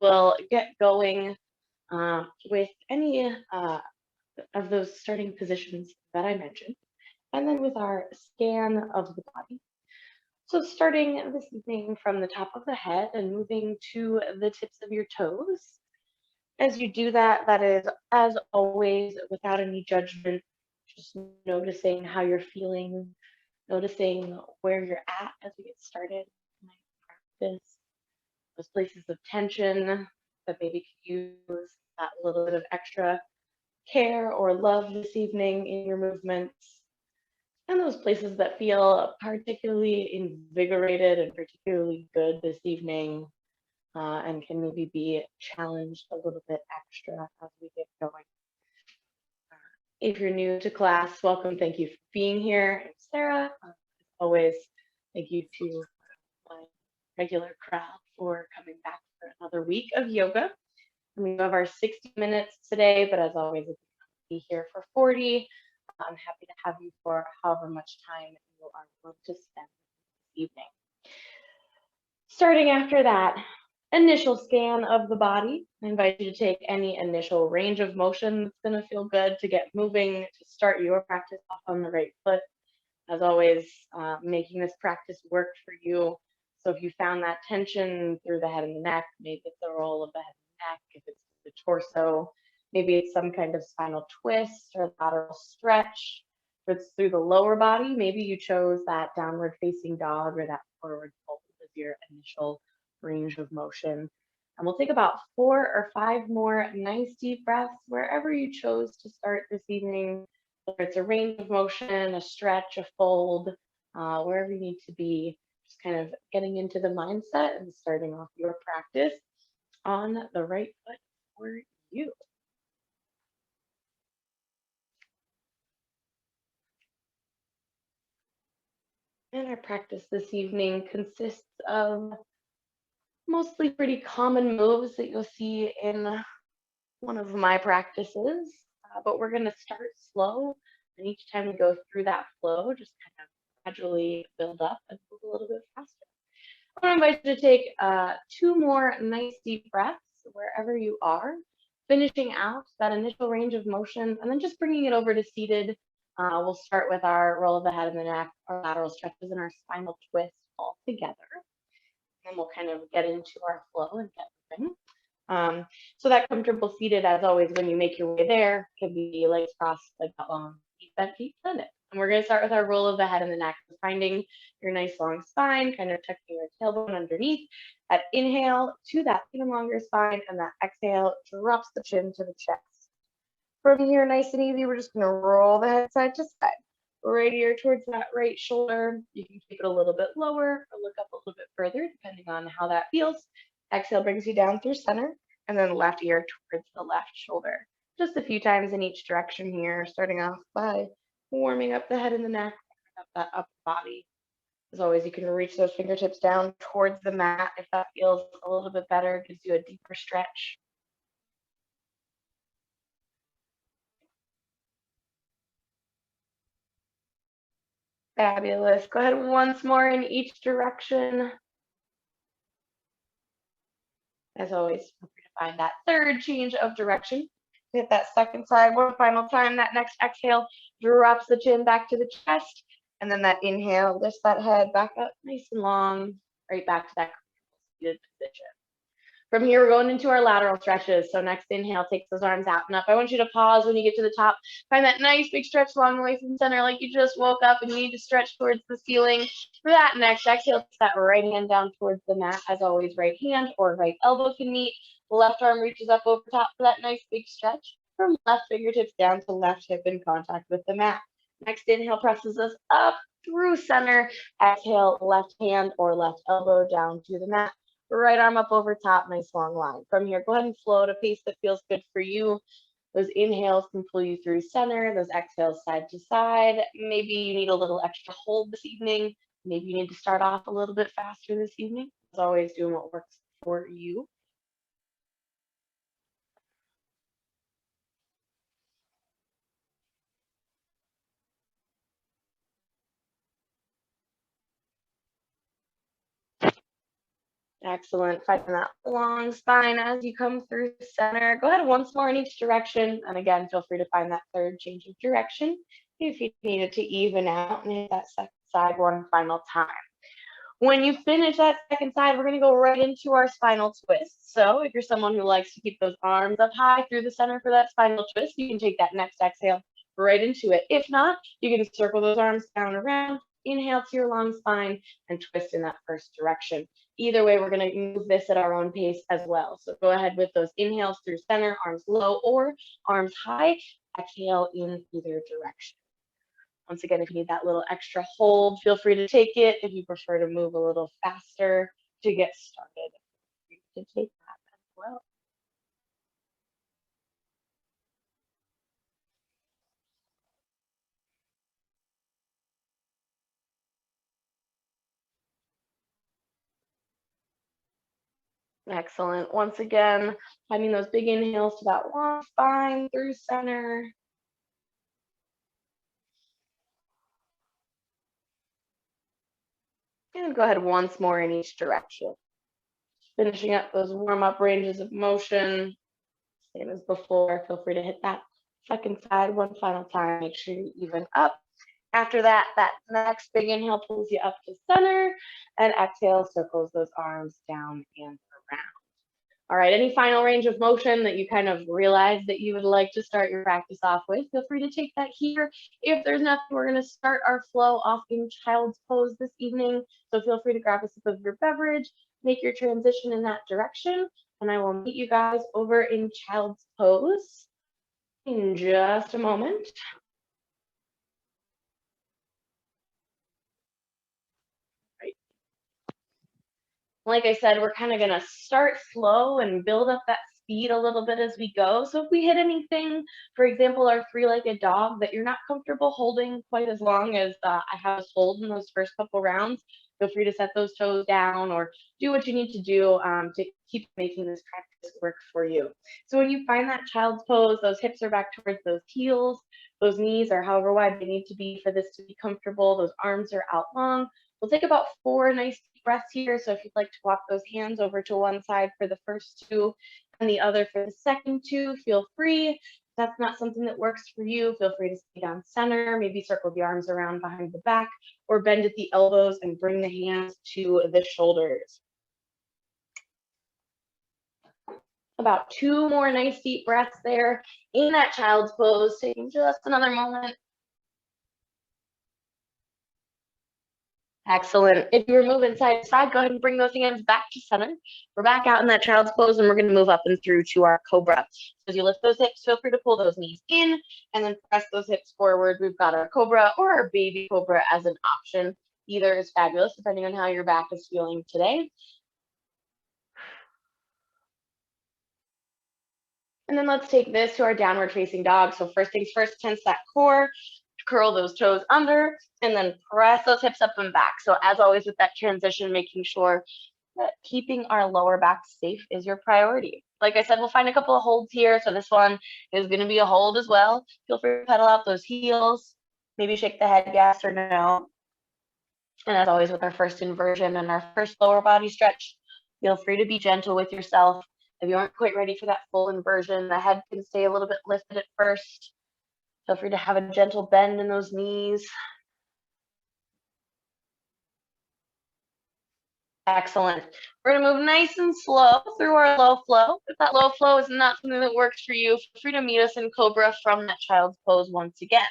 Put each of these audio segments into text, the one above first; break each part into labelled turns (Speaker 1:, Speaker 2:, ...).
Speaker 1: we'll get going with any of those starting positions that I mentioned, and then with our scan of the body. So starting this evening from the top of the head and moving to the tips of your toes. As you do that, that is, as always, without any judgment, just noticing how you're feeling, noticing where you're at as we get started. Practice those places of tension that maybe could use that little bit of extra care or love this evening in your movements, and those places that feel particularly invigorated and particularly good this evening, and can maybe be challenged a little bit extra as we get going. If you're new to class, welcome. Thank you for being here. I'm Sarah. As always, thank you to my regular crowd for coming back for another week of yoga. And we have our 60 minutes today, but as always, if you want to be here for 40, I'm happy to have you for however much time you are willing to spend this evening. Starting after that initial scan of the body, I invite you to take any initial range of motion that's going to feel good to get moving, to start your practice off on the right foot. As always, making this practice work for you. So if you found that tension through the head and the neck, maybe it's the roll of the head and neck, if it's the torso, maybe it's some kind of spinal twist or lateral stretch. If it's through the lower body, maybe you chose that downward facing dog or that forward fold as your initial range of motion. And we'll take about 4 or 5 more nice deep breaths wherever you chose to start this evening, whether it's a range of motion, a stretch, a fold, wherever you need to be, just kind of getting into the mindset and starting off your practice on the right foot for you. And our practice this evening consists of mostly pretty common moves that you'll see in one of my practices, but we're going to start slow. And each time we go through that flow, just kind of gradually build up and move a little bit faster. I'm going to invite you to take 2 more nice deep breaths wherever you are, finishing out that initial range of motion, and then just bringing it over to seated. We'll start with our roll of the head and the neck, our lateral stretches, and our spinal twist all together. And we'll kind of get into our flow and get moving. So that comfortable seated, as always, when you make your way there, could be legs crossed, like that long, feet bent, feet planted. And we're going to start with our roll of the head and the neck, finding your nice long spine, kind of tucking your tailbone underneath. That inhale to that even longer spine, and that exhale drops the chin to the chest. From here, nice and easy, we're just going to roll the head side to side. Right ear towards that right shoulder. You can keep it a little bit lower or look up a little bit further, depending on how that feels. Exhale brings you down through center, and then left ear towards the left shoulder. Just a few times in each direction here, starting off by warming up the head and the neck, up that upper body. As always, you can reach those fingertips down towards the mat if that feels a little bit better, gives you a deeper stretch. Fabulous. Go ahead once more in each direction. As always, feel free to find that third change of direction. Hit that second side one final time. That next exhale drops the chin back to the chest. And then that inhale lifts that head back up nice and long, right back to that seated position. From here, we're going into our lateral stretches. So next inhale takes those arms out and up. I want you to pause when you get to the top. Find that nice big stretch along the way from center, like you just woke up and you need to stretch towards the ceiling. For that next exhale, take that right hand down towards the mat. As always, right hand or right elbow can meet. Left arm reaches up over top for that nice big stretch. From left fingertips down to left hip in contact with the mat. Next inhale presses us up through center. Exhale, left hand or left elbow down to the mat. Right arm up over top, nice long line. From here, go ahead and flow at a pace that feels good for you. Those inhales can pull you through center, those exhales side to side. Maybe you need a little extra hold this evening. Maybe you need to start off a little bit faster this evening. As always, doing what works for you. Excellent. Finding that long spine as you come through center. Go ahead once more in each direction. And again, feel free to find that third change of direction if you need it to even out and hit that second side one final time. When you finish that second side, we're going to go right into our spinal twist. So if you're someone who likes to keep those arms up high through the center for that spinal twist, you can take that next exhale right into it. If not, you can circle those arms down and around, inhale to your long spine, and twist in that first direction. Either way, we're going to move this at our own pace as well. So go ahead with those inhales through center, arms low or arms high. Exhale in either direction. Once again, if you need that little extra hold, feel free to take it. If you prefer to move a little faster to get started, you can take that as well. Excellent. Once again, finding those big inhales to that long spine through center. And go ahead once more in each direction. Finishing up those warm-up ranges of motion. Same as before, feel free to hit that second side one final time. Make sure you even up. After that, that next big inhale pulls you up to center, and exhale circles those arms down and around. All right, any final range of motion that you kind of realize that you would like to start your practice off with, feel free to take that here. If there's nothing, we're going to start our flow off in child's pose this evening. So feel free to grab a sip of your beverage, make your transition in that direction, and I will meet you guys over in child's pose in just a moment. Like I said, we're kind of going to start slow and build up that speed a little bit as we go. So if we hit anything, for example, our three-legged dog that you're not comfortable holding quite as long as I have us hold in those first couple rounds, feel free to set those toes down or do what you need to do to keep making this practice work for you. So when you find that child's pose, those hips are back towards those heels, those knees are however wide they need to be for this to be comfortable, those arms are out long. We'll take about 4 nice breaths here. So if you'd like to walk those hands over to one side for the first 2 and the other for the second 2, feel free. If that's not something that works for you, feel free to stay down center, maybe circle the arms around behind the back or bend at the elbows and bring the hands to the shoulders. About 2 more nice deep breaths there in that child's pose, taking just another moment. Excellent. If you're moving side to side, go ahead and bring those hands back to center. We're back out in that child's pose, and we're going to move up and through to our Cobra. So as you lift those hips, feel free to pull those knees in and then press those hips forward. We've got our Cobra or our baby Cobra as an option. Either is fabulous, depending on how your back is feeling today. And then let's take this to our downward facing dog. So first things first, tense that core. Curl those toes under, and then press those hips up and back. So as always with that transition, making sure that keeping our lower back safe is your priority. Like I said, we'll find a couple of holds here. So this one is going to be a hold as well. Feel free to pedal out those heels, maybe shake the head yes or no. And as always with our first inversion and our first lower body stretch, feel free to be gentle with yourself. If you aren't quite ready for that full inversion, the head can stay a little bit lifted at first. Feel free to have a gentle bend in those knees. Excellent. We're going to move nice and slow through our low flow. If that low flow is not something that works for you, feel free to meet us in Cobra from that child's pose once again.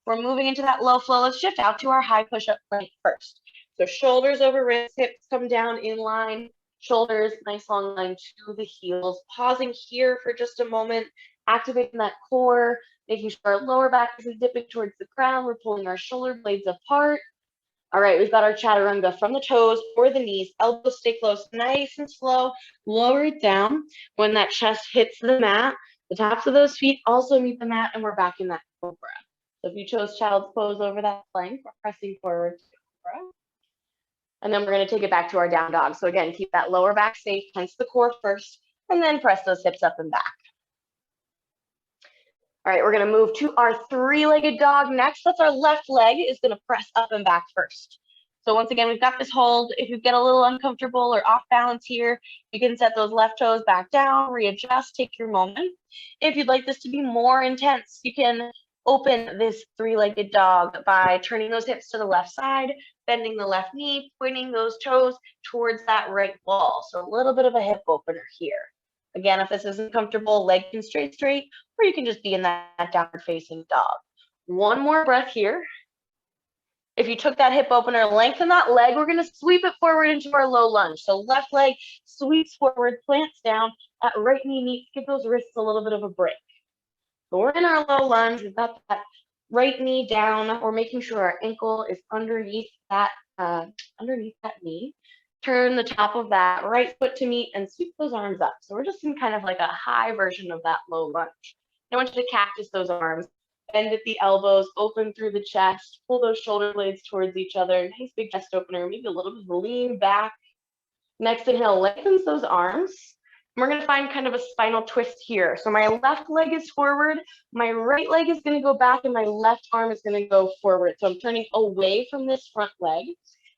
Speaker 1: We're moving into that low flow. Let's shift out to our high push-up plank first. So shoulders over wrists, hips come down in line, shoulders, nice long line to the heels. Pausing here for just a moment, activating that core, making sure our lower back isn't dipping towards the ground. We're pulling our shoulder blades apart. All right, we've got our Chaturanga from the toes or the knees. Elbows stay close, nice and slow. Lower it down. When that chest hits the mat, the tops of those feet also meet the mat, and we're back in that Cobra. So if you chose child's pose over that plank, we're pressing forward to Cobra. And then we're going to take it back to our down dog. So again, keep that lower back safe, tense the core first, and then press those hips up and back. All right, we're going to move to our three-legged dog next. That's our left leg is going to press up and back first. So once again, we've got this hold. If you get a little uncomfortable or off balance here, you can set those left toes back down, readjust, take your moment. If you'd like this to be more intense, you can open this three-legged dog by turning those hips to the left side, bending the left knee, pointing those toes towards that right wall. So a little bit of a hip opener here. Again, if this isn't comfortable, leg can straight, or you can just be in that downward facing dog. One more breath here. If you took that hip opener, lengthen that leg, we're gonna sweep it forward into our low lunge. So left leg sweeps forward, plants down, that right knee meets, give those wrists a little bit of a break. So we're in our low lunge, we've got that right knee down, we're making sure our ankle is underneath that knee. Turn the top of that right foot to meet and sweep those arms up. So we're just in kind of like a high version of that low lunge. I want you to cactus those arms, bend at the elbows, open through the chest, pull those shoulder blades towards each other. Nice big chest opener, maybe a little bit of lean back. Next inhale, lengthens those arms. We're gonna find kind of a spinal twist here. So my left leg is forward, my right leg is gonna go back, and my left arm is gonna go forward. So I'm turning away from this front leg.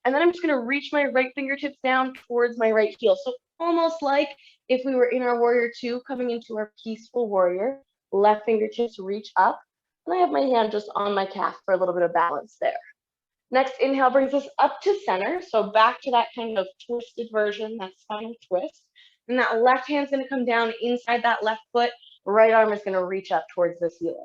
Speaker 1: And then I'm just gonna reach my right fingertips down towards my right heel. So almost like if we were in our warrior two, coming into our peaceful warrior, left fingertips reach up. And I have my hand just on my calf for a little bit of balance there. Next inhale brings us up to center. So back to that kind of twisted version, that spinal twist. And that left hand's gonna come down inside that left foot. Right arm is gonna reach up towards the ceiling.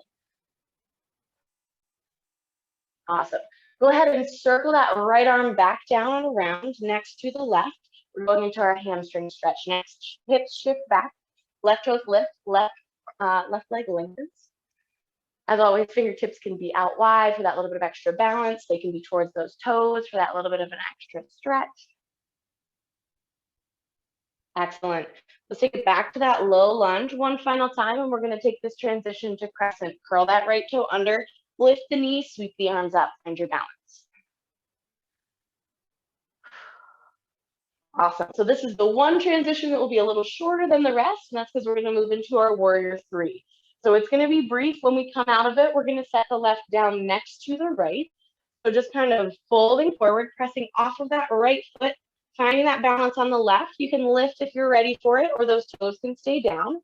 Speaker 1: Awesome. Go ahead and circle that right arm back down and around next to the left. We're going into our hamstring stretch. Next, hips shift back, left toes lift, left leg lengthens. As always, fingertips can be out wide for that little bit of extra balance. They can be towards those toes for that little bit of an extra stretch. Excellent. Let's take it back to that low lunge one final time, and we're going to take this transition to crescent. Curl that right toe under, lift the knee, sweep the arms up, find your balance. Awesome. So this is the one transition that will be a little shorter than the rest, and that's because we're going to move into our warrior three. So it's going to be brief. When we come out of it, we're going to set the left down next to the right. So just kind of folding forward, pressing off of that right foot, finding that balance on the left. You can lift if you're ready for it, or those toes can stay down.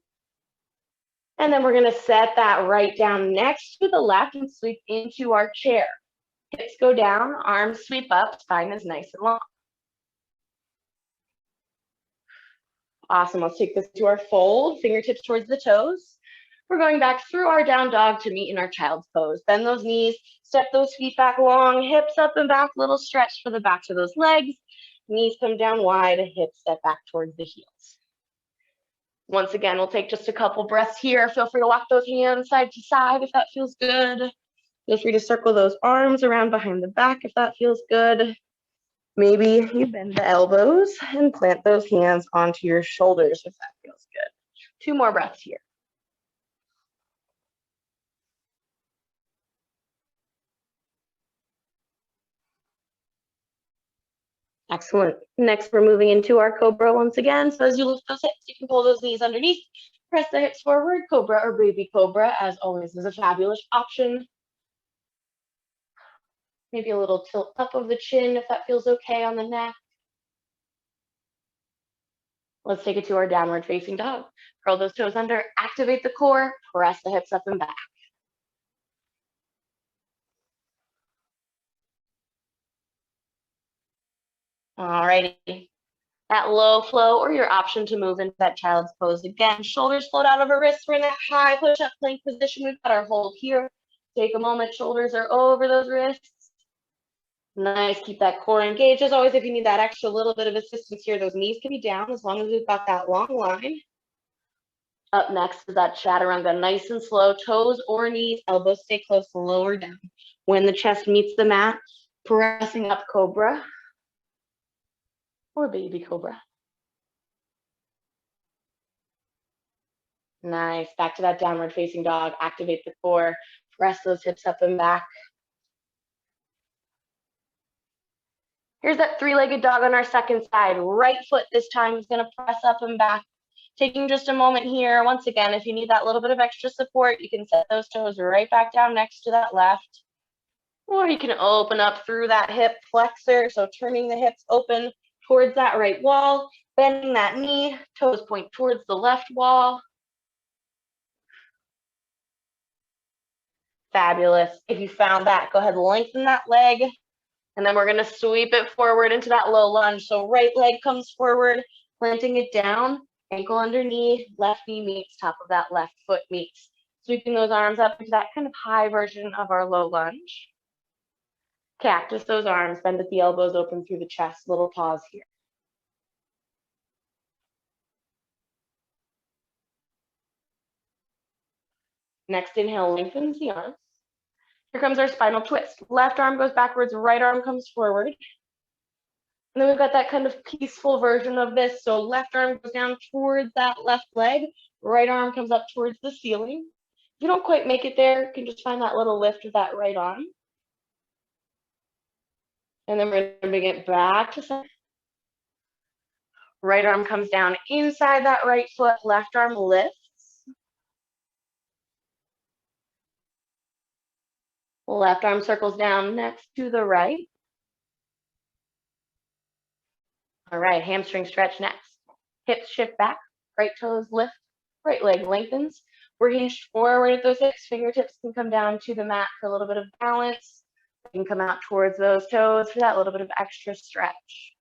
Speaker 1: And then we're going to set that right down next to the left and sweep into our chair. Hips go down, arms sweep up, spine is nice and long. Awesome. Let's take this to our fold, fingertips towards the toes. We're going back through our down dog to meet in our child's pose. Bend those knees, step those feet back long, hips up and back, little stretch for the backs of those legs. Knees come down wide, hips step back towards the heels. Once again, we'll take just a couple breaths here. Feel free to walk those hands side to side if that feels good. Feel free to circle those arms around behind the back if that feels good. Maybe you bend the elbows and plant those hands onto your shoulders if that feels good. 2 more breaths here. Excellent. Next, we're moving into our Cobra once again. So as you lift those hips, you can pull those knees underneath, press the hips forward. Cobra or baby Cobra, as always, is a fabulous option. Maybe a little tilt up of the chin if that feels okay on the neck. Let's take it to our downward facing dog. Curl those toes under, activate the core, press the hips up and back. All righty. That low flow, or your option to move into that child's pose again. Shoulders float out over wrists. We're in that high push-up plank position. We've got our hold here. Take a moment. Shoulders are over those wrists. Nice. Keep that core engaged. As always, if you need that extra little bit of assistance here, those knees can be down as long as we've got that long line. Up next is that Chaturanga. Nice and slow. Toes or knees. Elbows stay close. Lower down. When the chest meets the mat, pressing up Cobra or baby Cobra. Nice. Back to that downward facing dog. Activate the core. Press those hips up and back. Here's that 3-legged dog on our second side. Right foot this time is going to press up and back. Taking just a moment here. Once again, if you need that little bit of extra support, you can set those toes right back down next to that left. Or you can open up through that hip flexor, so turning the hips open towards that right wall, bending that knee, toes point towards the left wall. Fabulous. If you found that, go ahead and lengthen that leg, and then we're gonna sweep it forward into that low lunge. So right leg comes forward, planting it down, ankle underneath, left knee meets, top of that left foot meets. Sweeping those arms up into that kind of high version of our low lunge. Cactus those arms, bend at the elbows, open through the chest, little pause here. Next inhale, lengthens the arms. Here comes our spinal twist. Left arm goes backwards, right arm comes forward. And then we've got that kind of peaceful version of this. So left arm goes down towards that left leg, right arm comes up towards the ceiling. If you don't quite make it there, you can just find that little lift of that right arm. And then we're gonna bring it back to center. Right arm comes down inside that right foot, left arm lifts. Left arm circles down next to the right. All right, hamstring stretch next. Hips shift back, right toes lift, right leg lengthens. We're hinged forward at those hips. Fingertips can come down to the mat for a little bit of balance. You can come out towards those toes for that little bit of extra stretch.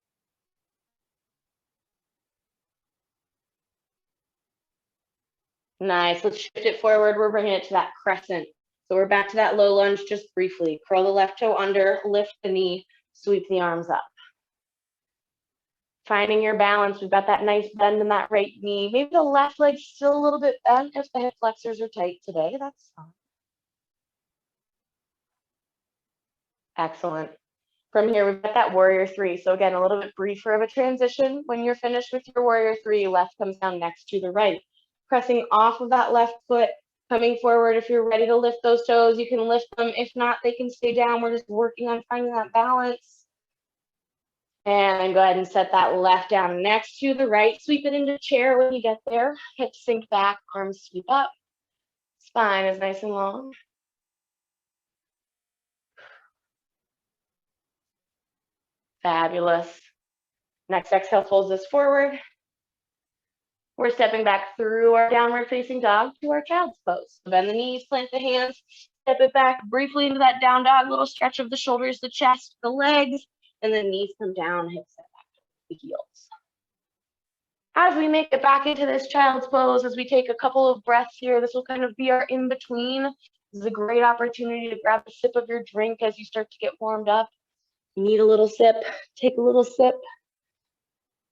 Speaker 1: Nice, let's shift it forward. We're bringing it to that crescent. So we're back to that low lunge just briefly. Curl the left toe under, lift the knee, sweep the arms up. Finding your balance, we've got that nice bend in that right knee. Maybe the left leg's still a little bit bent if the hip flexors are tight today, that's fine. Excellent. From here, we've got that warrior three. So again, a little bit briefer of a transition. When you're finished with your warrior three, left comes down next to the right. Pressing off of that left foot, coming forward. If you're ready to lift those toes, you can lift them. If not, they can stay down. We're just working on finding that balance. And then go ahead and set that left down next to the right. Sweep it into chair when you get there. Hips sink back, arms sweep up. Spine is nice and long. Fabulous. Next exhale folds us forward. We're stepping back through our downward facing dog to our child's pose. Bend the knees, plant the hands, step it back briefly into that down dog, little stretch of the shoulders, the chest, the legs, and then knees come down, hips step back to the heels. As we make it back into this child's pose, as we take a couple of breaths here, this will kind of be our in-between. This is a great opportunity to grab a sip of your drink as you start to get warmed up. You need a little sip, take a little sip.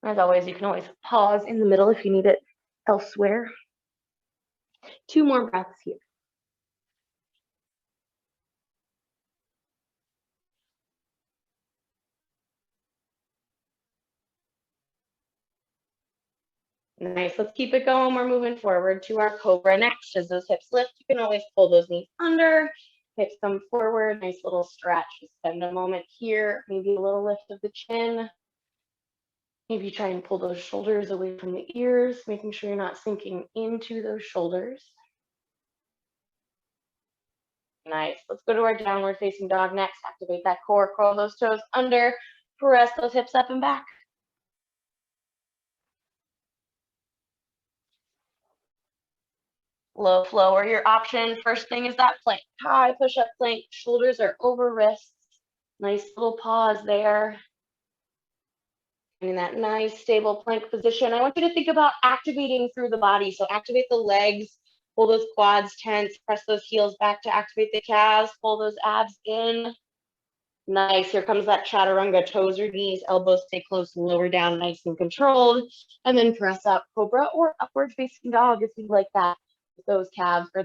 Speaker 1: As always, you can always pause in the middle if you need it elsewhere. 2 more breaths here. Nice, let's keep it going. We're moving forward to our Cobra next. As those hips lift, you can always pull those knees under, hips come forward, nice little stretch. Just spend a moment here, maybe a little lift of the chin. Maybe try and pull those shoulders away from the ears, making sure you're not sinking into those shoulders. Nice, let's go to our downward facing dog next. Activate that core, curl those toes under, press those hips up and back. Low flow or your option. First thing is that plank. High push-up plank. Shoulders are over wrists. Nice little pause there. And in that nice stable plank position, I want you to think about activating through the body. So activate the legs, pull those quads tense, press those heels back to activate the calves, pull those abs in. Nice, here comes that chaturanga, toes or knees, elbows stay close and lower down, nice and controlled. And then press up, Cobra or upward facing dog if you like that. Those calves or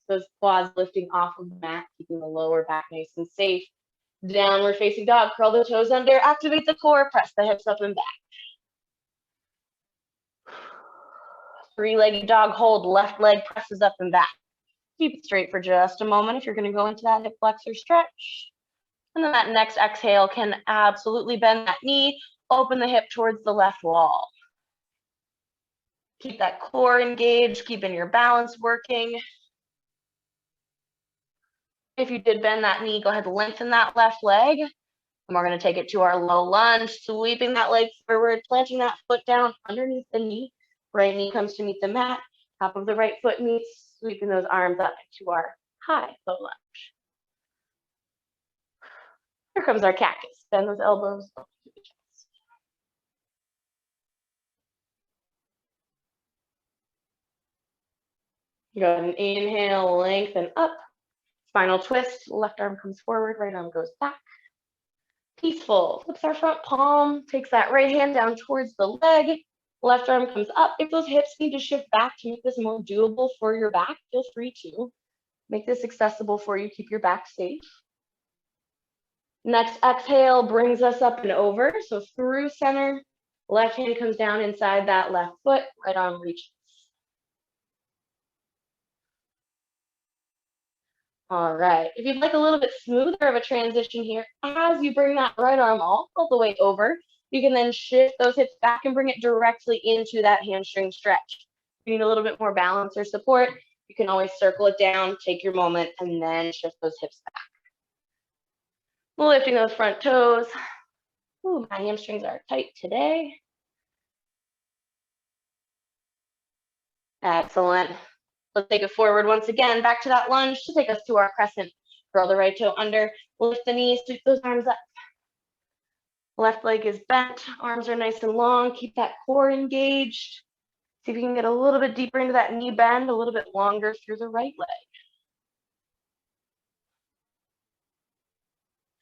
Speaker 1: those quads lifting off of the mat, keeping the lower back nice and safe. Downward facing dog, curl the toes under, activate the core, press the hips up and back. 3-legged dog hold, left leg presses up and back. Keep it straight for just a moment if you're going to go into that hip flexor stretch. And then that next exhale can absolutely bend that knee, open the hip towards the left wall. Keep that core engaged, keeping your balance working. If you did bend that knee, go ahead and lengthen that left leg. And we're going to take it to our low lunge, sweeping that leg forward, planting that foot down underneath the knee. Right knee comes to meet the mat. Top of the right foot meets, sweeping those arms up to our high low lunge. Here comes our cactus. Bend those elbows up to the chest. Go ahead and inhale, lengthen up. Spinal twist, left arm comes forward, right arm goes back. Peaceful, flips our front palm, takes that right hand down towards the leg. Left arm comes up. If those hips need to shift back to make this more doable for your back, feel free to. Make this accessible for you, keep your back safe. Next exhale brings us up and over, so through center. Left hand comes down inside that left foot, right arm reaches. All right, if you'd like a little bit smoother of a transition here, as you bring that right arm all the way over, you can then shift those hips back and bring it directly into that hamstring stretch. If you need a little bit more balance or support, you can always circle it down, take your moment, and then shift those hips back. Lifting those front toes. Ooh, my hamstrings are tight today. Excellent. Let's take it forward once again, back to that lunge to take us to our crescent. Curl the right toe under, lift the knees, sweep those arms up. Left leg is bent, arms are nice and long, keep that core engaged. See if you can get a little bit deeper into that knee bend, a little bit longer through the right leg.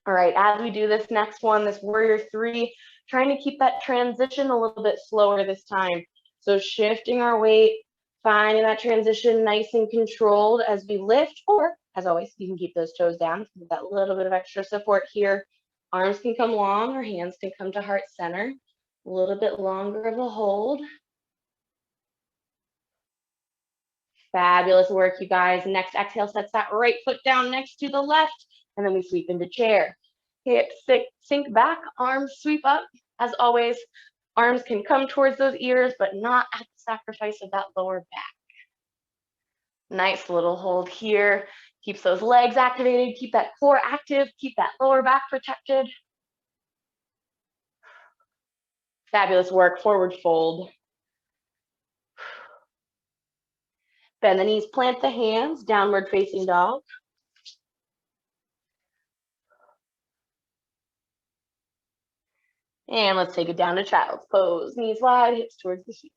Speaker 1: All right, as we do this next one, this warrior three, trying to keep that transition a little bit slower this time. So shifting our weight, finding that transition nice and controlled as we lift, or as always, you can keep those toes down, give that little bit of extra support here. Arms can come long or hands can come to heart center. A little bit longer of a hold. Fabulous work, you guys. Next exhale sets that right foot down next to the left, and then we sweep into chair. Hips sink back, arms sweep up. As always, arms can come towards those ears, but not at the sacrifice of that lower back. Nice little hold here. Keeps those legs activated, keep that core active, keep that lower back protected. Fabulous work, forward fold. Bend the knees, plant the hands, downward facing dog. And let's take it down to child's pose. Knees wide, hips towards the heels.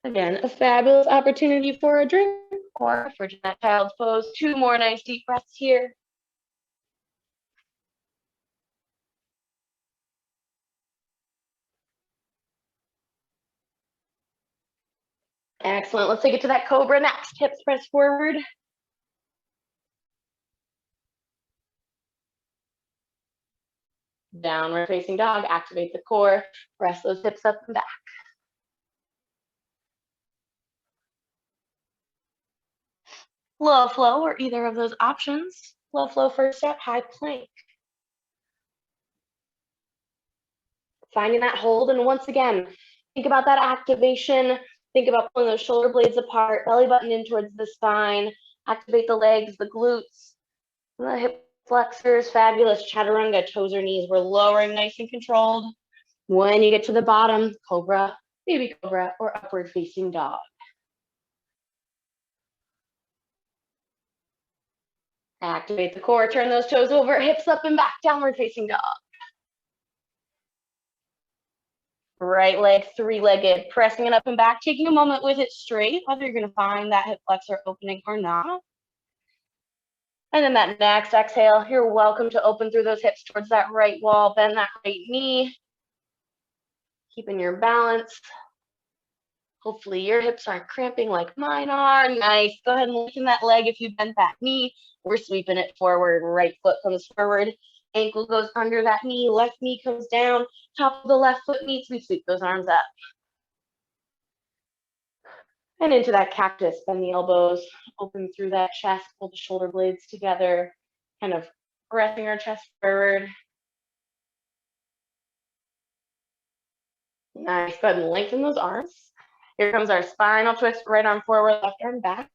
Speaker 1: Again, a fabulous opportunity for a drink or for that child's pose. 2 more nice deep breaths here. Excellent. Let's take it to that Cobra next. Hips press forward. Downward facing dog. Activate the core. Press those hips up and back. Low flow or either of those options. Low flow first step, high plank. Finding that hold, and once again, think about that activation. Think about pulling those shoulder blades apart, belly button in towards the spine. Activate the legs, the glutes, the hip flexors. Fabulous. Chaturanga, toes or knees. We're lowering nice and controlled. When you get to the bottom, Cobra, baby Cobra, or upward facing dog. Activate the core, turn those toes over, hips up and back, downward facing dog. Right leg, 3-legged, pressing it up and back, taking a moment with it straight, whether you're gonna find that hip flexor opening or not. And then that next exhale, you're welcome to open through those hips towards that right wall, bend that right knee, keeping your balance. Hopefully your hips aren't cramping like mine are. Nice. Go ahead and loosen that leg if you bent that knee. We're sweeping it forward. Right foot comes forward. Ankle goes under that knee. Left knee comes down. Top of the left foot meets. We sweep those arms up. And into that cactus. Bend the elbows. Open through that chest. Pull the shoulder blades together. Kind of pressing our chest forward. Nice. Go ahead and lengthen those arms. Here comes our spinal twist, right arm forward, left arm back.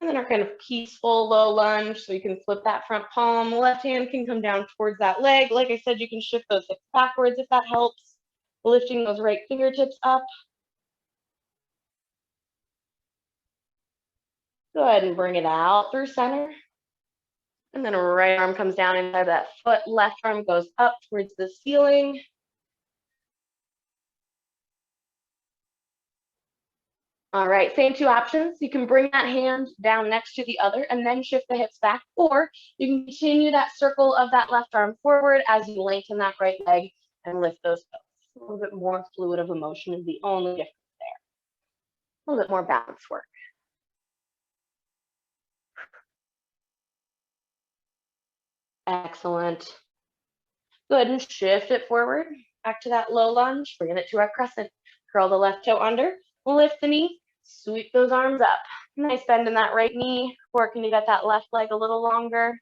Speaker 1: And then our kind of peaceful low lunge. So you can flip that front palm. Left hand can come down towards that leg. Like I said, you can shift those hips backwards if that helps. Lifting those right fingertips up. Go ahead and bring it out through center. And then right arm comes down inside that foot. Left arm goes up towards the ceiling. All right, same two options. You can bring that hand down next to the other and then shift the hips back, or you can continue that circle of that left arm forward as you lengthen that right leg and lift those toes. A little bit more fluid of motion is the only difference there. A little bit more balance work. Excellent. Go ahead and shift it forward, back to that low lunge, bringing it to our crescent. Curl the left toe under, lift the knee, sweep those arms up. Nice bend in that right knee, working to get that left leg a little longer.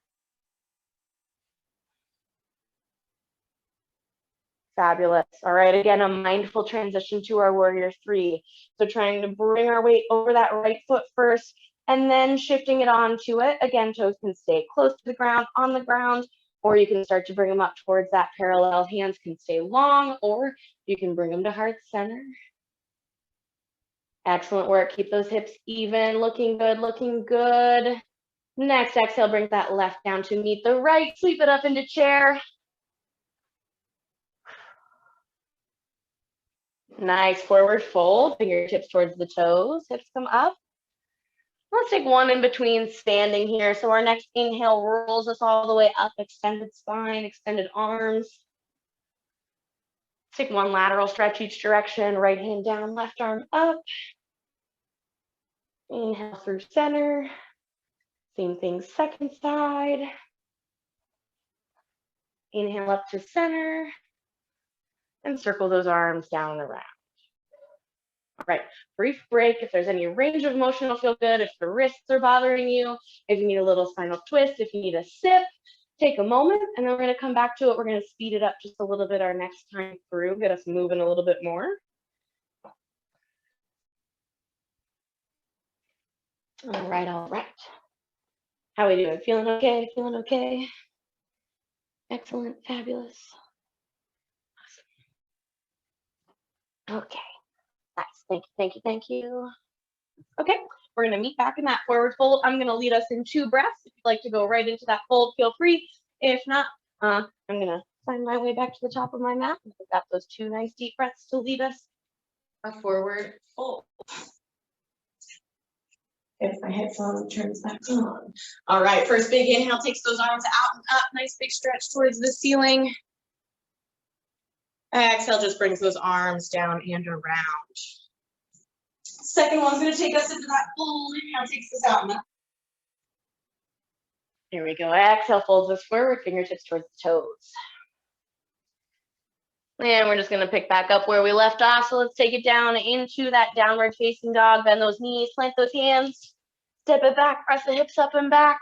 Speaker 1: Fabulous. All right, again, a mindful transition to our warrior three. So trying to bring our weight over that right foot first, and then shifting it onto it. Again, toes can stay close to the ground, on the ground, or you can start to bring them up towards that parallel. Hands can stay long, or you can bring them to heart center. Excellent work. Keep those hips even, looking good, looking good. Next exhale, bring that left down to meet the right. Sweep it up into chair. Nice forward fold, fingertips towards the toes, hips come up. Let's take one in between standing here. So our next inhale rolls us all the way up, extended spine, extended arms. Take one lateral stretch each direction, right hand down, left arm up. Inhale through center. Same thing, second side. Inhale up to center. And circle those arms down and around. All right, brief break. If there's any range of motion, it'll feel good. If the wrists are bothering you, if you need a little spinal twist, if you need a sip, take a moment, and then we're going to come back to it. We're going to speed it up just a little bit our next time through, get us moving a little bit more. All right, all right. How are we doing? Feeling okay? Feeling okay? Excellent, fabulous. Awesome. Okay, nice. Thank you, thank you, thank you. Okay, we're going to meet back in that forward fold. I'm going to lead us in 2 breaths. If you'd like to go right into that fold, feel free. If not, I'm going to find my way back to the top of my mat. I've got those 2 nice deep breaths to lead us a forward fold. If my headphone turns back on. All right, first big inhale takes those arms out and up. Nice big stretch towards the ceiling. Exhale just brings those arms down and around. Second one's going to take us into that fold. Inhale takes us out and up. Here we go. Exhale folds us forward, fingertips towards the toes. And we're just going to pick back up where we left off. So let's take it down into that downward facing dog. Bend those knees, plant those hands, step it back, press the hips up and back.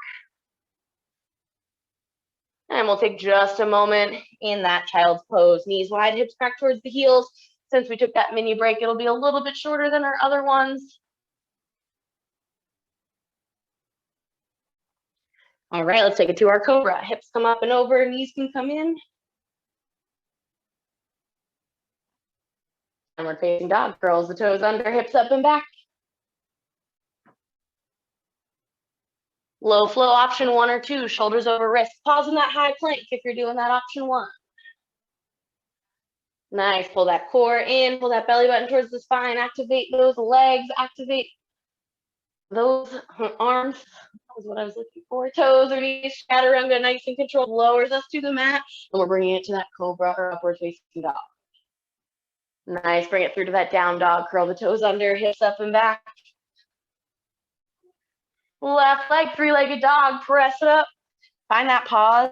Speaker 1: And we'll take just a moment in that child's pose. Knees wide, hips back towards the heels. Since we took that mini break, it'll be a little bit shorter than our other ones. All right, let's take it to our Cobra. Hips come up and over, knees can come in. Downward facing dog, curls the toes under, hips up and back. Low flow option 1 or 2, shoulders over wrists. Pause in that high plank if you're doing that option 1. Nice, pull that core in, pull that belly button towards the spine, activate those legs, activate those arms. That was what I was looking for. Toes or knees, chaturanga, nice and controlled, lowers us to the mat, and we're bringing it to that cobra or upward facing dog. Nice, bring it through to that down dog, curl the toes under, hips up and back. Left leg, 3-legged dog, press it up, find that pause.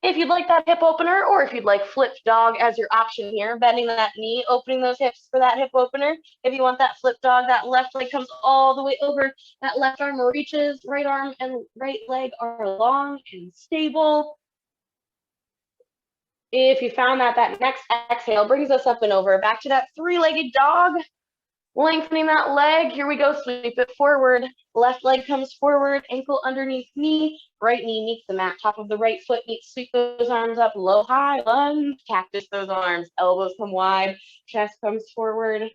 Speaker 1: If you'd like that hip opener, or if you'd like flipped dog as your option here, bending that knee, opening those hips for that hip opener. If you want that flipped dog, that left leg comes all the way over, that left arm reaches, right arm and right leg are long and stable. If you found that, that next exhale brings us up and over, back to that three-legged dog. Lengthening that leg. Here we go. Sweep it forward. Left leg comes forward. Ankle underneath knee. Right knee meets the mat. Top of the right foot meets. Sweep those arms up. Low, high, lunge. Cactus those arms. Elbows come wide. Chest comes forward.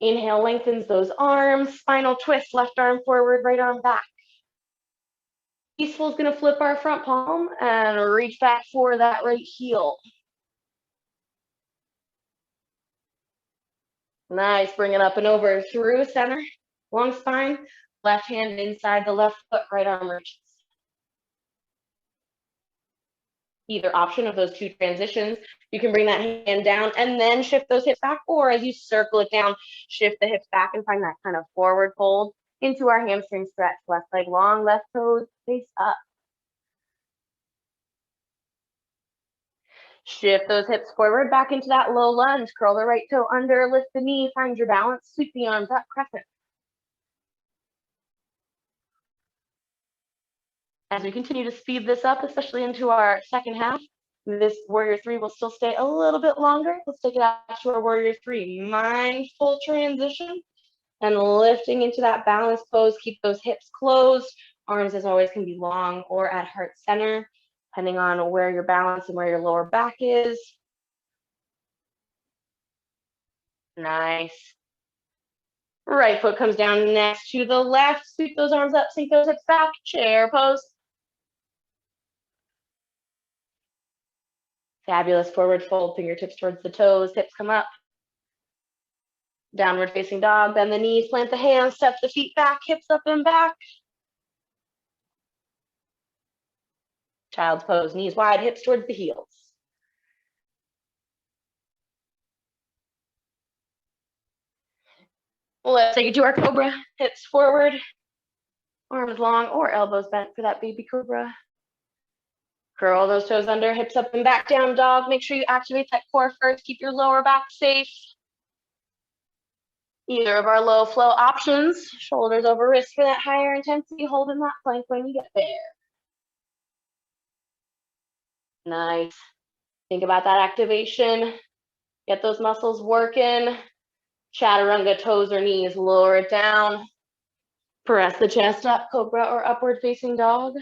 Speaker 1: Inhale, lengthens those arms. Spinal twist. Left arm forward. Right arm back. Peaceful is going to flip our front palm and reach back for that right heel. Nice, bring it up and over through center, long spine, left hand inside the left foot, right arm reaches. Either option of those two transitions, you can bring that hand down and then shift those hips back, or as you circle it down, shift the hips back and find that kind of forward fold into our hamstring stretch. Left leg long, left toes face up. Shift those hips forward, back into that low lunge. Curl the right toe under, lift the knee, find your balance, sweep the arms up, crescent. As we continue to speed this up, especially into our second half, this warrior three will still stay a little bit longer. Let's take it out to our warrior three. Mindful transition and lifting into that balance pose. Keep those hips closed. Arms, as always, can be long or at heart center, depending on where your balance and where your lower back is. Nice. Right foot comes down next to the left. Sweep those arms up, sink those hips back. Chair pose. Fabulous. Forward fold, fingertips towards the toes, hips come up. Downward facing dog, bend the knees, plant the hands, step the feet back, hips up and back. Child's pose, knees wide, hips towards the heels. Let's take it to our Cobra. Hips forward, arms long or elbows bent for that baby Cobra. Curl those toes under, hips up and back, down dog. Make sure you activate that core first. Keep your lower back safe. Either of our low flow options. Shoulders over wrists for that higher intensity. Holding that plank when you get there. Nice. Think about that activation. Get those muscles working. Chaturanga, toes or knees, lower it down. Press the chest up, Cobra or upward facing dog.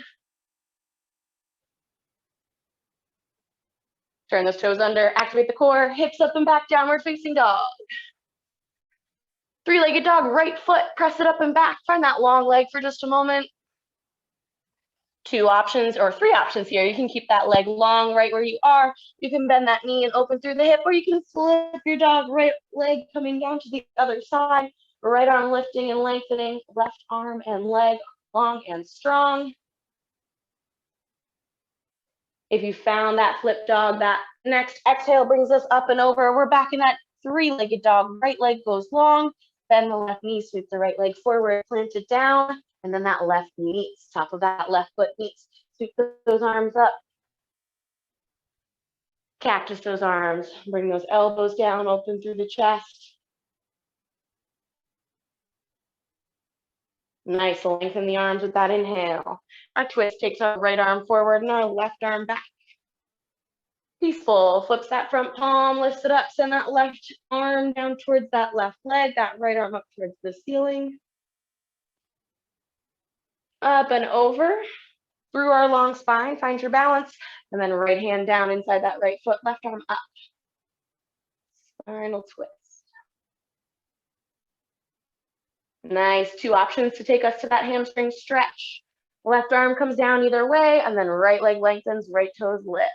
Speaker 1: Turn those toes under, activate the core, hips up and back, downward facing dog. Three-legged dog, right foot, press it up and back. Find that long leg for just a moment. Two options or three options here. You can keep that leg long right where you are. You can bend that knee and open through the hip, or you can flip your dog, right leg coming down to the other side, right arm lifting and lengthening, left arm and leg long and strong. If you found that flip dog, that next exhale brings us up and over. We're back in that three-legged dog. Right leg goes long, bend the left knee, sweep the right leg forward, plant it down, and then that left knee meets. Top of that left foot meets. Sweep those arms up. Cactus those arms. Bring those elbows down, open through the chest. Nice, lengthen the arms with that inhale. Our twist takes our right arm forward and our left arm back. Peaceful, flips that front palm, lifts it up, send that left arm down towards that left leg, that right arm up towards the ceiling. Up and over, through our long spine, find your balance, and then right hand down inside that right foot, left arm up. Spinal twist. Nice, two options to take us to that hamstring stretch. Left arm comes down either way, and then right leg lengthens, right toes lift.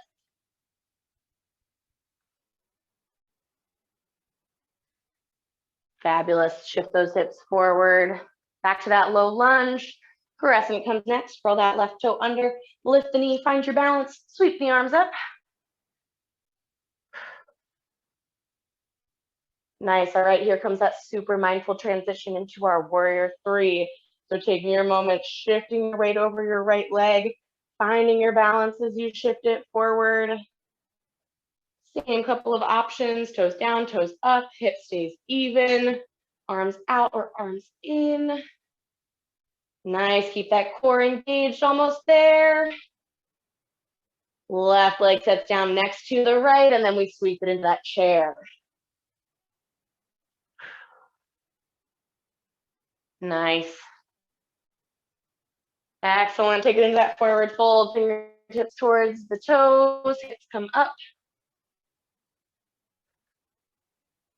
Speaker 1: Fabulous, shift those hips forward, back to that low lunge. Crescent comes next, curl that left toe under, lift the knee, find your balance, sweep the arms up. Nice, all right, here comes that super mindful transition into our warrior three. So taking your moment, shifting your weight over your right leg, finding your balance as you shift it forward. Same couple of options, toes down, toes up, hip stays even, arms out or arms in. Nice, keep that core engaged, almost there. Left leg sets down next to the right, and then we sweep it into that chair. Nice. Excellent. Take it into that forward fold, fingertips towards the toes, hips come up.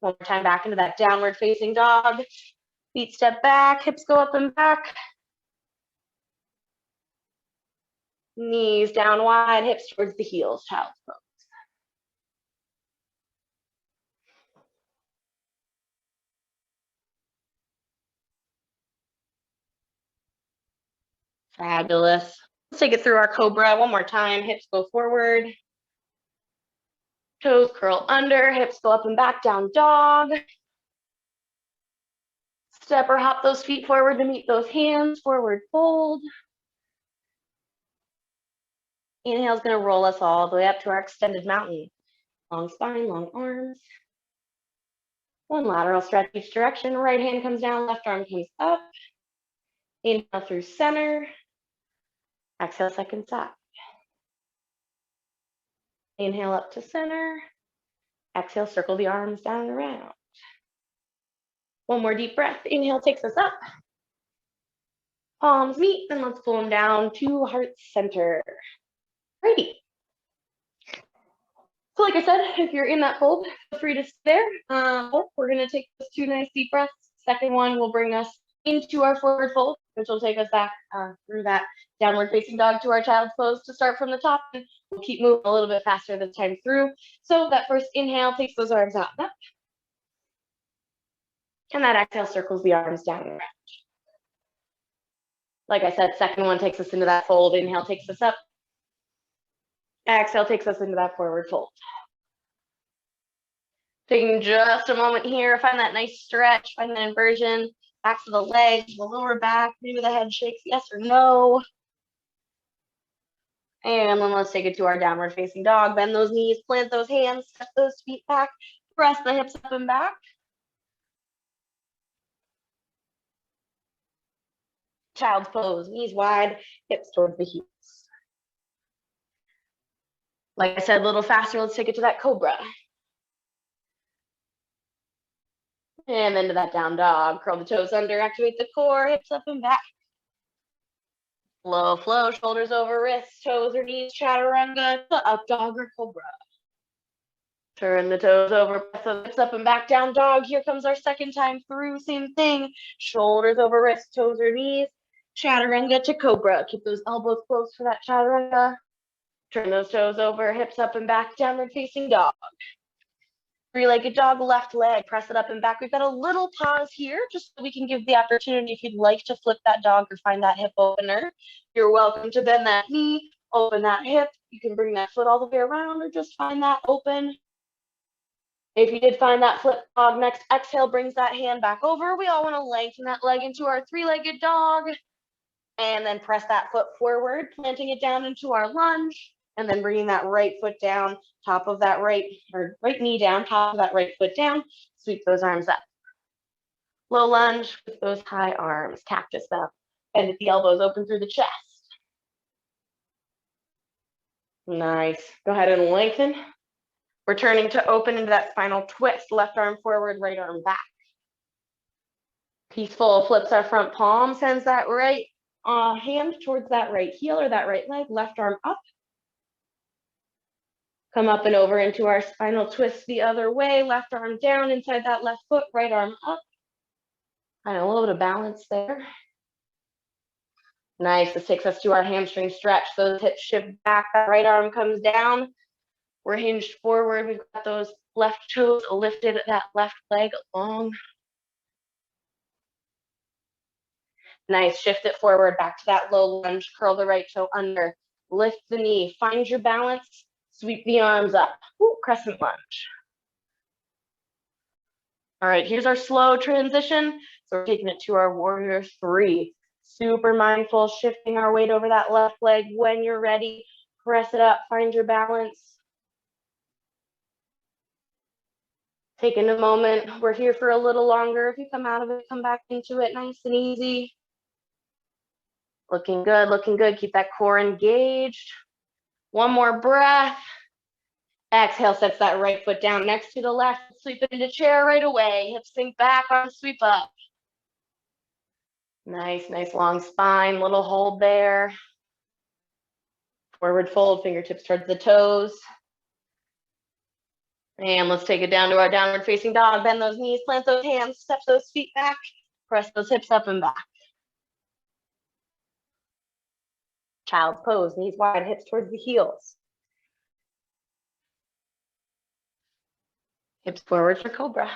Speaker 1: One more time back into that downward facing dog. Feet step back, hips go up and back. Knees down wide, hips towards the heels, child's pose. Fabulous. Let's take it through our Cobra one more time. Hips go forward. Toes curl under, hips go up and back, down dog. Step or hop those feet forward to meet those hands, forward fold. Inhale is going to roll us all the way up to our extended mountain. Long spine, long arms. One lateral stretch each direction. Right hand comes down, left arm comes up. Inhale through center. Exhale, second side. Inhale up to center. Exhale, circle the arms down and around. One more deep breath. Inhale takes us up. Palms meet, and let's pull them down to heart center. Righty. So like I said, if you're in that fold, feel free to stay there. We're going to take those 2 nice deep breaths. Second one will bring us into our forward fold, which will take us back through that downward facing dog to our child's pose to start from the top. And we'll keep moving a little bit faster this time through. So that first inhale takes those arms out and up. And that exhale circles the arms down and around. Like I said, second one takes us into that fold. Inhale takes us up. Exhale takes us into that forward fold. Taking just a moment here, find that nice stretch, find that inversion, back to the legs, the lower back, maybe the head shakes yes or no. And then let's take it to our downward facing dog. Bend those knees, plant those hands, step those feet back, press the hips up and back. Child's pose, knees wide, hips towards the heels. Like I said, a little faster, let's take it to that Cobra. And then to that down dog. Curl the toes under, activate the core, hips up and back. Low flow, shoulders over wrists, toes or knees, chaturanga, up dog or Cobra. Turn the toes over, press the hips up and back, down dog. Here comes our second time through, same thing. Shoulders over wrists, toes or knees, chaturanga to Cobra. Keep those elbows close for that chaturanga. Turn those toes over, hips up and back, downward facing dog. 3-legged dog, left leg, press it up and back. We've got a little pause here just so we can give the opportunity if you'd like to flip that dog or find that hip opener. You're welcome to bend that knee, open that hip. You can bring that foot all the way around or just find that open. If you did find that flip dog, next exhale brings that hand back over. We all want to lengthen that leg into our 3-legged dog and then press that foot forward, planting it down into our lunge. And then bringing that right foot down, top of that right knee down, top of that right foot down, sweep those arms up. Low lunge with those high arms, cactus up, and the elbows open through the chest. Nice. Go ahead and lengthen. We're turning to open into that spinal twist, left arm forward, right arm back. Peaceful flips our front palm, sends that right hand towards that right heel or that right leg, left arm up. Come up and over into our spinal twist the other way, left arm down inside that left foot, right arm up. Kind of a little bit of balance there. Nice, this takes us to our hamstring stretch. Those hips shift back, that right arm comes down. We're hinged forward, we've got those left toes lifted, that left leg long. Nice, shift it forward, back to that low lunge, curl the right toe under, lift the knee, find your balance. Sweep the arms up. Ooh, crescent lunge. All right, here's our slow transition. So we're taking it to our warrior 3. Super mindful, shifting our weight over that left leg. When you're ready, press it up, find your balance. Taking a moment. We're here for a little longer. If you come out of it, come back into it nice and easy. Looking good, looking good. Keep that core engaged. One more breath. Exhale, sets that right foot down next to the left. Sweep into chair right away. Hips sink back, arms sweep up. Nice, nice long spine. Little hold there. Forward fold, fingertips towards the toes. And let's take it down to our downward facing dog. Bend those knees, plant those hands, step those feet back. Press those hips up and back. Child's pose, knees wide, hips towards the heels. Hips forward for Cobra.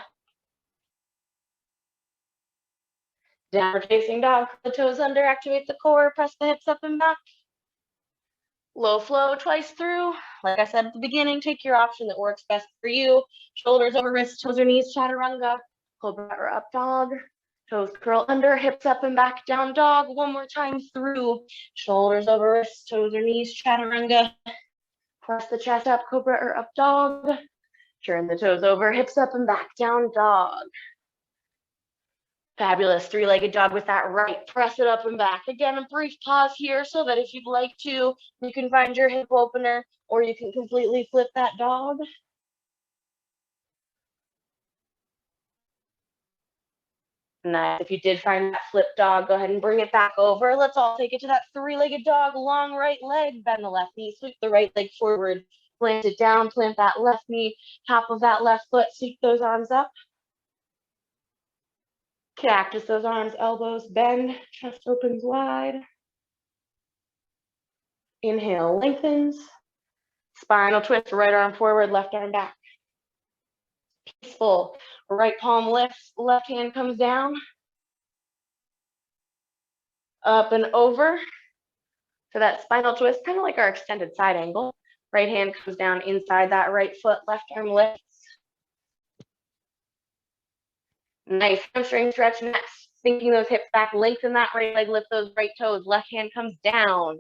Speaker 1: Downward facing dog, the toes under, activate the core, press the hips up and back. Low flow twice through. Like I said at the beginning, take your option that works best for you. Shoulders over wrists, toes or knees, Chaturanga, Cobra or up dog. Toes curl under, hips up and back, down dog. One more time through. Shoulders over wrists, toes or knees, Chaturanga. Press the chest up, Cobra or up dog. Turn the toes over, hips up and back, down dog. Fabulous, three-legged dog with that right. Press it up and back. Again, a brief pause here so that if you'd like to, you can find your hip opener or you can completely flip that dog. Nice. If you did find that flip dog, go ahead and bring it back over. Let's all take it to that three-legged dog. Long right leg, bend the left knee, sweep the right leg forward. Plant it down, plant that left knee, top of that left foot, sweep those arms up. Cactus those arms, elbows bend, chest opens wide. Inhale, lengthens. Spinal twist, right arm forward, left arm back. Peaceful, right palm lifts, left hand comes down. Up and over. So that spinal twist, kind of like our extended side angle. Right hand comes down inside that right foot, left arm lifts. Nice hamstring stretch next. Sinking those hips back, lengthen that right leg, lift those right toes. Left hand comes down.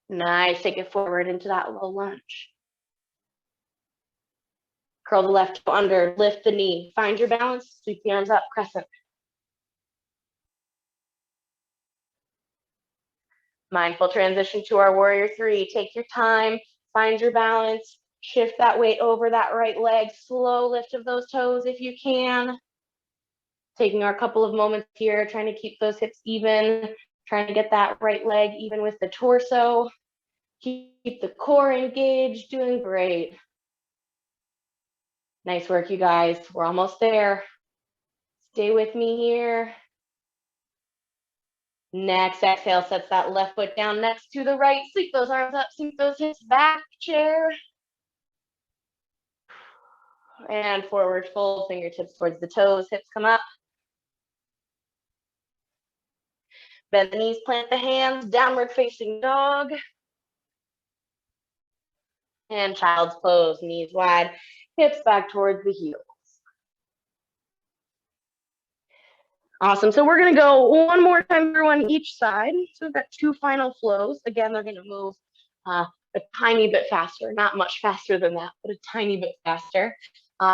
Speaker 1: Nice, take it forward into that low lunge. Curl the left toe under, lift the knee. Find your balance, sweep the arms up, crescent. Mindful transition to our warrior three. Take your time, find your balance, shift that weight over that right leg, slow lift of those toes if you can. Taking our couple of moments here, trying to keep those hips even, trying to get that right leg even with the torso. Keep the core engaged, doing great. Nice work, you guys. We're almost there. Stay with me here. Next exhale sets that left foot down next to the right. Sweep those arms up, sweep those hips back, chair. And forward fold, fingertips towards the toes, hips come up. Bend the knees, plant the hands, downward facing dog. And child's pose, knees wide, hips back towards the heels. Awesome, so we're gonna go one more time through on each side. So we've got two final flows. Again, they're gonna move a tiny bit faster, not much faster than that, but a tiny bit faster.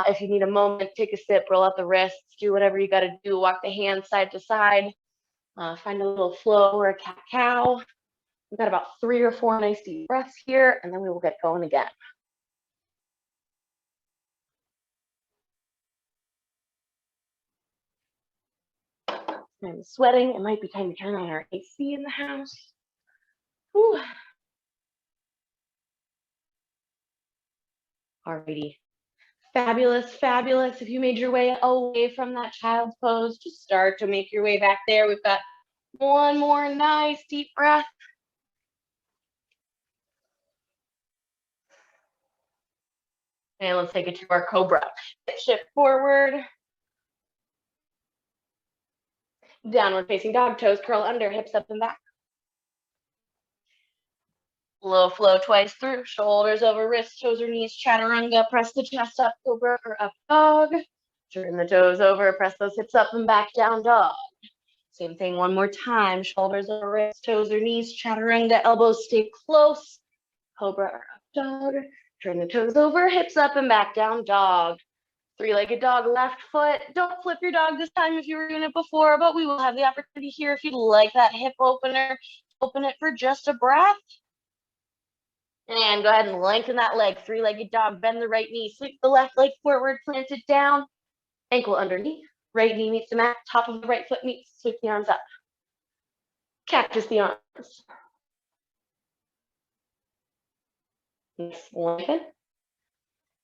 Speaker 1: If you need a moment, take a sip, roll out the wrists, do whatever you gotta do, walk the hands side to side, find a little flow or a cat-cow. We've got about 3 or 4 nice deep breaths here, and then we will get going again. I'm sweating. It might be time to turn on our AC in the house. Whew. Alrighty. Fabulous, fabulous. If you made your way away from that child's pose, just start to make your way back there. We've got one more nice deep breath. And let's take it to our Cobra. Shift forward. Downward facing dog, toes curl under, hips up and back. Low flow twice through, shoulders over wrists, toes or knees, Chaturanga. Press the chest up, Cobra or up dog. Turn the toes over, press those hips up and back, down dog. Same thing one more time, shoulders over wrists, toes or knees, Chaturanga. Elbows stay close, Cobra or up dog. Turn the toes over, hips up and back, down dog. Three-legged dog, left foot. Don't flip your dog this time if you were doing it before, but we will have the opportunity here if you'd like that hip opener. Open it for just a breath. And go ahead and lengthen that leg. Three-legged dog, bend the right knee. Sweep the left leg forward, plant it down. Ankle underneath. Right knee meets the mat. Top of the right foot meets. Sweep the arms up. Cactus the arms. Lengthen.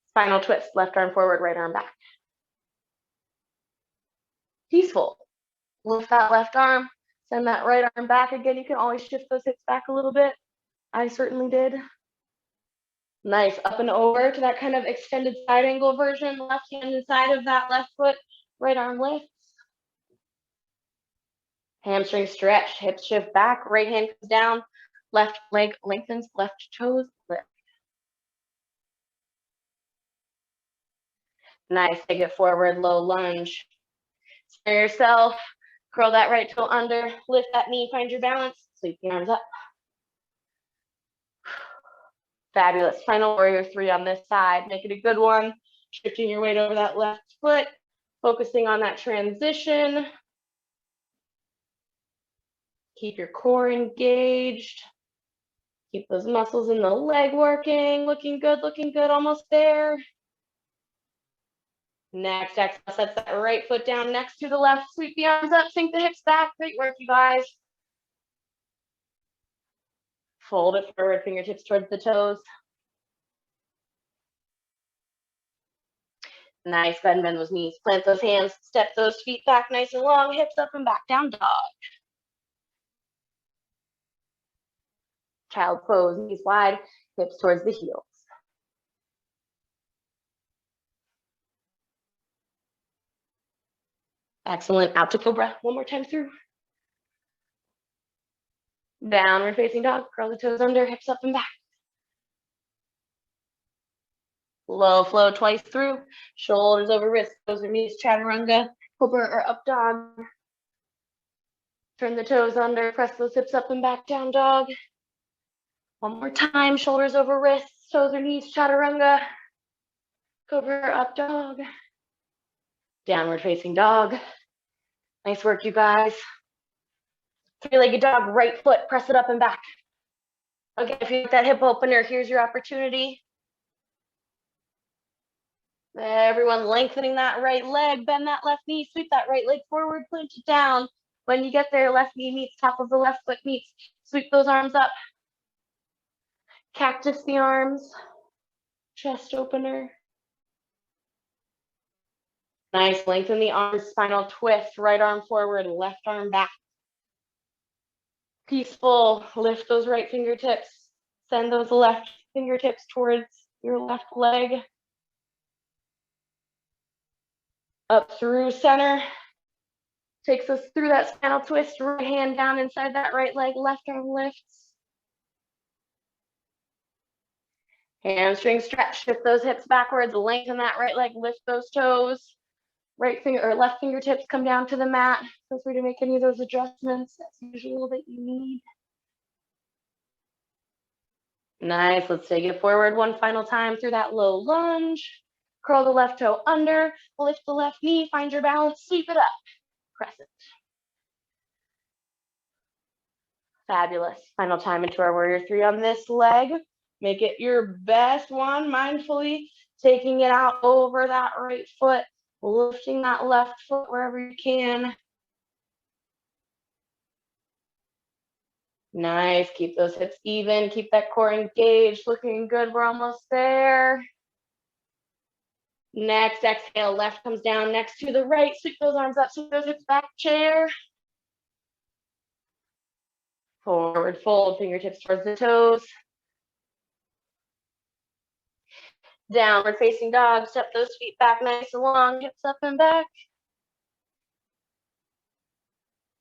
Speaker 1: Spinal twist. Left arm forward, right arm back. Peaceful. Lift that left arm. Send that right arm back. Again, you can always shift those hips back a little bit. I certainly did. Nice. Up and over to that kind of extended side angle version. Left hand inside of that left foot. Right arm lifts. Hamstring stretch. Hips shift back. Right hand comes down. Left leg lengthens. Left toes lift. Nice. Take it forward. Low lunge. Center yourself. Curl that right toe under. Lift that knee. Find your balance. Sweep the arms up. Fabulous. Final warrior 3 on this side. Make it a good one. Shifting your weight over that left foot. Focusing on that transition. Keep your core engaged. Keep those muscles in the leg working. Looking good, almost there. Next exhale, sets that right foot down next to the left. Sweep the arms up, sink the hips back. Great work, you guys. Fold it forward, fingertips towards the toes. Nice, bend those knees. Plant those hands, step those feet back nice and long, hips up and back, down dog. Child pose, knees wide, hips towards the heels. Excellent, out to Cobra. One more time through. Downward facing dog, curl the toes under, hips up and back. Low flow twice through, shoulders over wrists, toes or knees, chaturanga, Cobra or up dog. Turn the toes under, press those hips up and back, down dog. One more time, shoulders over wrists, toes or knees, chaturanga, Cobra or up dog. Downward facing dog. Nice work, you guys. Three-legged dog, right foot, press it up and back. Okay, if you like that hip opener, here's your opportunity. Everyone lengthening that right leg, bend that left knee, sweep that right leg forward, plant it down. When you get there, left knee meets top of the left foot meets. Sweep those arms up. Cactus the arms. Chest opener. Nice, lengthen the arms, spinal twist, right arm forward, left arm back. Peaceful, lift those right fingertips. Send those left fingertips towards your left leg. Up through center. Takes us through that spinal twist, right hand down inside that right leg, left arm lifts. Hamstring stretch, shift those hips backwards, lengthen that right leg, lift those toes. Right finger or left fingertips come down to the mat. Feel free to make any of those adjustments as usual that you need. Nice, let's take it forward one final time through that low lunge. Curl the left toe under, lift the left knee, find your balance, sweep it up. Crescent. Fabulous. Final time into our warrior 3 on this leg. Make it your best one, mindfully taking it out over that right foot, lifting that left foot wherever you can. Nice, keep those hips even, keep that core engaged, looking good, we're almost there. Next exhale, left comes down next to the right, sweep those arms up, sweep those hips back, chair. Forward fold, fingertips towards the toes. Downward facing dog, step those feet back nice and long, hips up and back.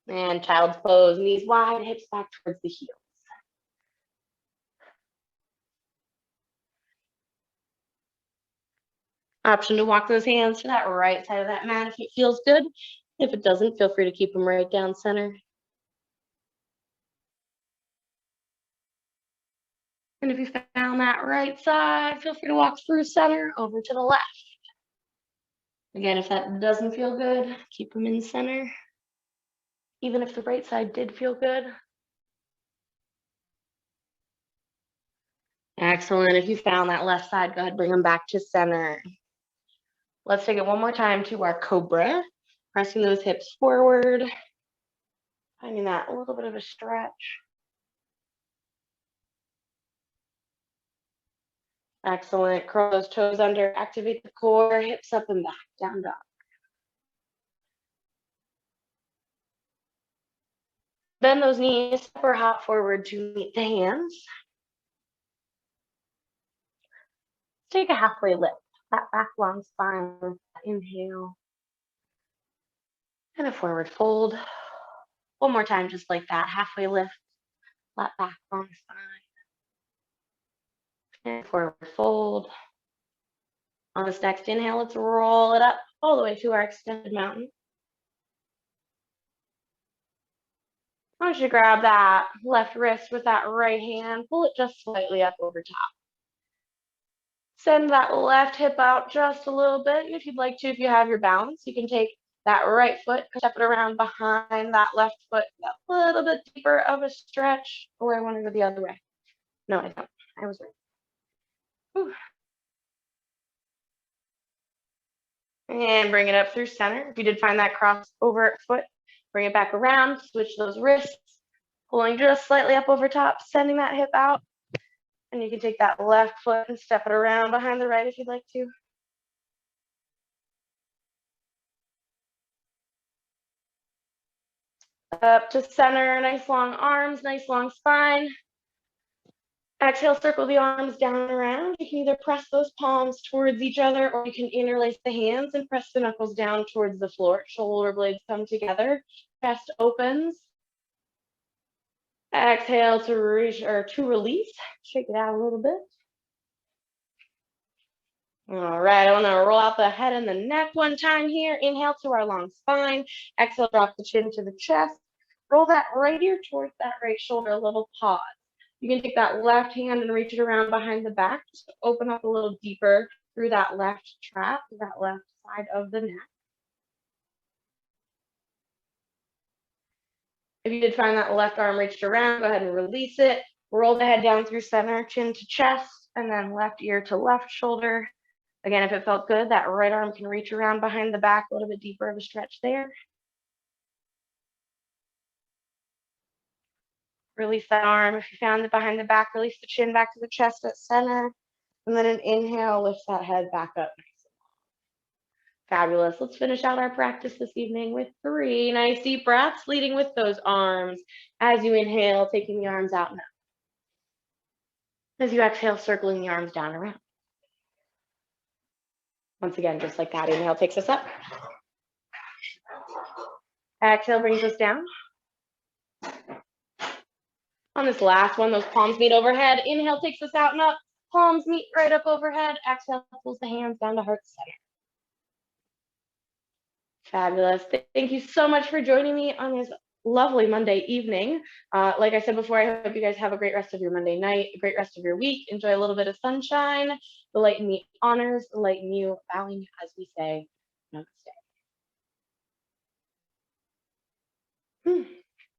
Speaker 1: And child's pose, knees wide, hips back towards the heels. Option to walk those hands to that right side of that mat if it feels good. If it doesn't, feel free to keep them right down center. And if you found that right side, feel free to walk through center over to the left. Again, if that doesn't feel good, keep them in center. Even if the right side did feel good. Excellent. If you found that left side, go ahead, bring them back to center. Let's take it one more time to our Cobra, pressing those hips forward, finding that a little bit of a stretch. Excellent. Curl those toes under, activate the core, hips up and back, down dog. Bend those knees, step or hop forward to meet the hands. Take a halfway lift, flat back, long spine. Inhale. And a forward fold. One more time, just like that. Halfway lift, flat back, long spine. And forward fold. On this next inhale, let's roll it up all the way to our extended mountain. I want you to grab that left wrist with that right hand, pull it just slightly up over top. Send that left hip out just a little bit. And if you'd like to, if you have your balance, you can take that right foot, step it around behind that left foot, a little bit deeper of a stretch. Or I want to go the other way. No, I don't. I was right. Whew. And bring it up through center. If you did find that crossover foot, bring it back around, switch those wrists, pulling just slightly up over top, sending that hip out. And you can take that left foot and step it around behind the right if you'd like to. Up to center, nice long arms, nice long spine. Exhale, circle the arms down and around. You can either press those palms towards each other or you can interlace the hands and press the knuckles down towards the floor. Shoulder blades come together, chest opens. Exhale to reach or to release. Shake it out a little bit. All right, I want to roll out the head and the neck one time here. Inhale to our long spine. Exhale, drop the chin to the chest. Roll that right ear towards that right shoulder, a little pause. You can take that left hand and reach it around behind the back, just to open up a little deeper through that left trap, that left side of the neck. If you did find that left arm reached around, go ahead and release it. Roll the head down through center, chin to chest, and then left ear to left shoulder. Again, if it felt good, that right arm can reach around behind the back, a little bit deeper of a stretch there. Release that arm. If you found it behind the back, release the chin back to the chest at center. And then an inhale, lift that head back up. Fabulous. Let's finish out our practice this evening with 3 nice deep breaths, leading with those arms. As you inhale, taking the arms out now. As you exhale, circling the arms down and around. Once again, just like that, inhale takes us up. Exhale brings us down. On this last one, those palms meet overhead. Inhale takes us out and up. Palms meet right up overhead. Exhale pulls the hands down to heart center. Fabulous. Thank you so much for joining me on this lovely Monday evening. Like I said before, I hope you guys have a great rest of your Monday night, a great rest of your week. Enjoy a little bit of sunshine. The light in me honors, the light in you, bowing as we say, namaste.